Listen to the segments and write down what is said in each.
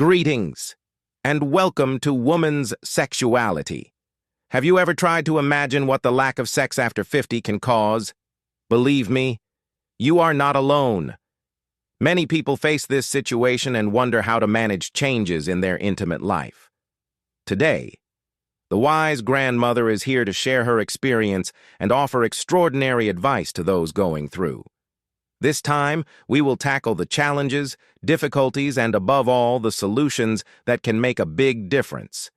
Greetings, and welcome to Woman's Sexuality. Have you ever tried to imagine what the lack of sex after 50 can cause? Believe me, you are not alone. Many people face this situation and wonder how to manage changes in their intimate life. Today, the wise grandmother is here to share her experience and offer extraordinary advice to those going through. This time, we will tackle the challenges, difficulties, and above all, the solutions that can make a big difference.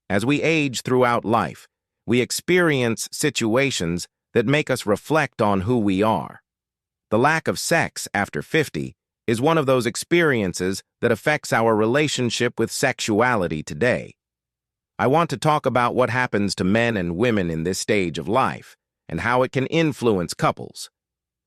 As we age throughout life, we experience situations that make us reflect on who we are. The lack of sex after 50 is one of those experiences that affects our relationship with sexuality today. I want to talk about what happens to men and women in this stage of life and how it can influence couples.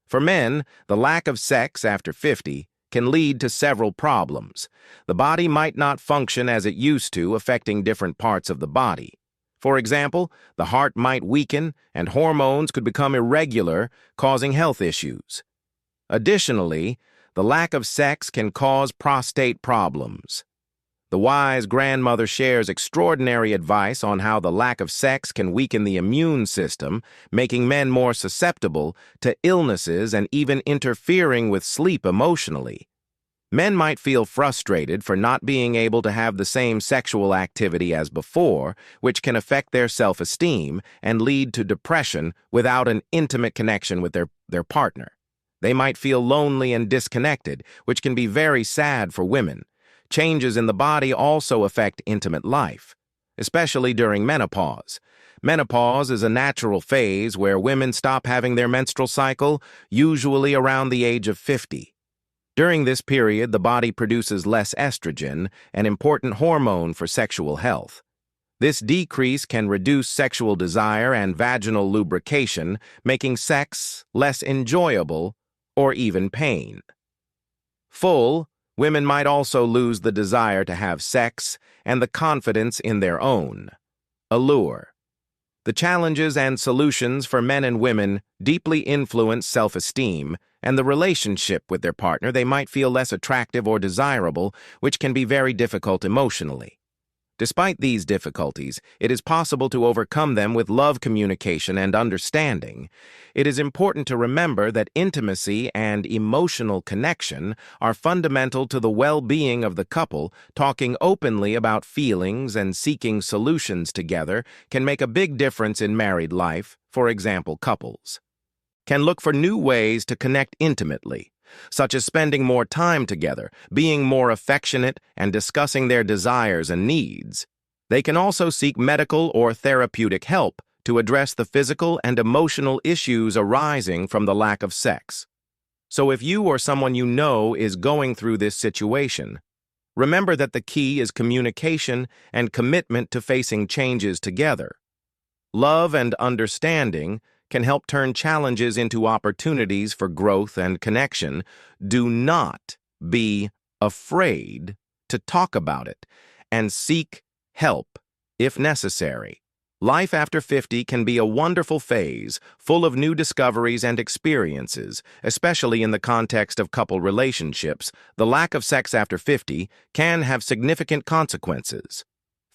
For men, the lack of sex after 50 can lead to several problems. The body might not function as it used to, affecting different parts of the body. For example, the heart might weaken and hormones could become irregular, causing health issues. Additionally, the lack of sex can cause prostate problems. The wise grandmother shares extraordinary advice on how the lack of sex can weaken the immune system, making men more susceptible to illnesses and even interfering with sleep emotionally. Men might feel frustrated for not being able to have the same sexual activity as before, which can affect their self-esteem and lead to depression without an intimate connection with their partner. They might feel lonely and disconnected, which can be very sad for women. Changes in the body also affect intimate life, especially during menopause. Menopause is a natural phase where women stop having their menstrual cycle, usually around the age of 50. During this period, the body produces less estrogen, an important hormone for sexual health. This decrease can reduce sexual desire and vaginal lubrication, making sex less enjoyable or even pain. Women might also lose the desire to have sex and the confidence in their own allure. The challenges and solutions for men and women deeply influence self-esteem and the relationship with their partner. They might feel less attractive or desirable, which can be very difficult emotionally. Despite these difficulties, it is possible to overcome them with love, communication, and understanding. It is important to remember that intimacy and emotional connection are fundamental to the well-being of the couple. Talking openly about feelings and seeking solutions together can make a big difference in married life. For example, couples can look for new ways to connect intimately, such as spending more time together, being more affectionate, and discussing their desires and needs. They can also seek medical or therapeutic help to address the physical and emotional issues arising from the lack of sex. So if you or someone you know is going through this situation, remember that the key is communication and commitment to facing changes together. Love and understanding can help turn challenges into opportunities for growth and connection. Do not be afraid to talk about it and seek help if necessary. Life after 50 can be a wonderful phase, full of new discoveries and experiences, especially in the context of couple relationships. The lack of sex after 50 can have significant consequences.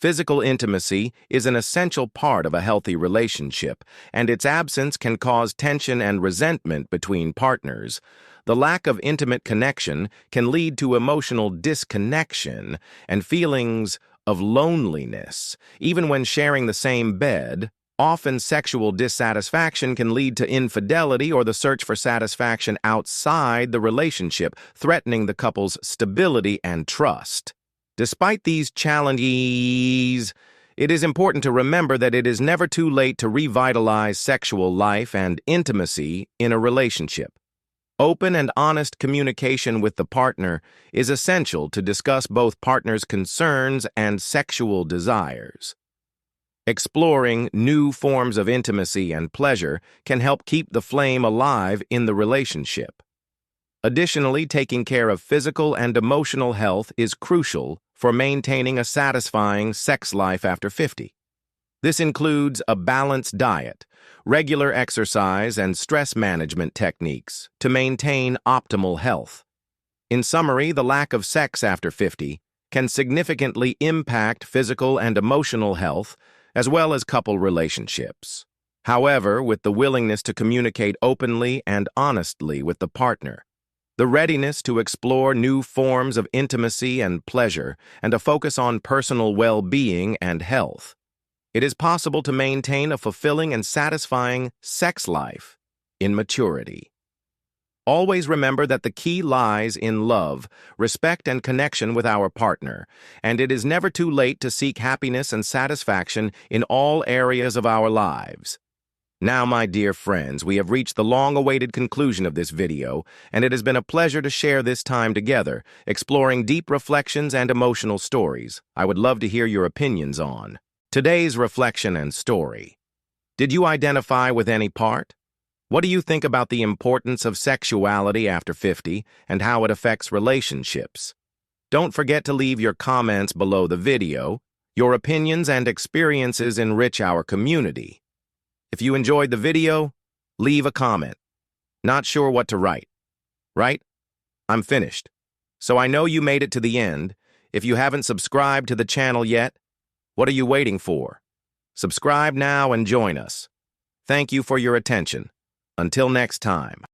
Physical intimacy is an essential part of a healthy relationship, and its absence can cause tension and resentment between partners. The lack of intimate connection can lead to emotional disconnection and feelings of loneliness. Even when sharing the same bed, often sexual dissatisfaction can lead to infidelity or the search for satisfaction outside the relationship, threatening the couple's stability and trust. Despite these challenges, it is important to remember that it is never too late to revitalize sexual life and intimacy in a relationship. Open and honest communication with the partner is essential to discuss both partners' concerns and sexual desires. Exploring new forms of intimacy and pleasure can help keep the flame alive in the relationship. Additionally, taking care of physical and emotional health is crucial for maintaining a satisfying sex life after 50. This includes a balanced diet, regular exercise, and stress management techniques to maintain optimal health. In summary, the lack of sex after 50 can significantly impact physical and emotional health, as well as couple relationships. However, with the willingness to communicate openly and honestly with the partner, the readiness to explore new forms of intimacy and pleasure, and a focus on personal well-being and health, it is possible to maintain a fulfilling and satisfying sex life in maturity. Always remember that the key lies in love, respect, and connection with our partner, and it is never too late to seek happiness and satisfaction in all areas of our lives. Now, my dear friends, we have reached the long-awaited conclusion of this video, and it has been a pleasure to share this time together, exploring deep reflections and emotional stories I would love to hear your opinions on today's reflection and story. Did you identify with any part? What do you think about the importance of sexuality after 50 and how it affects relationships? Don't forget to leave your comments below the video. Your opinions and experiences enrich our community. If you enjoyed the video, leave a comment. Not sure what to write, right? I'm finished. So I know you made it to the end. If you haven't subscribed to the channel yet, what are you waiting for? Subscribe now and join us. Thank you for your attention. Until next time.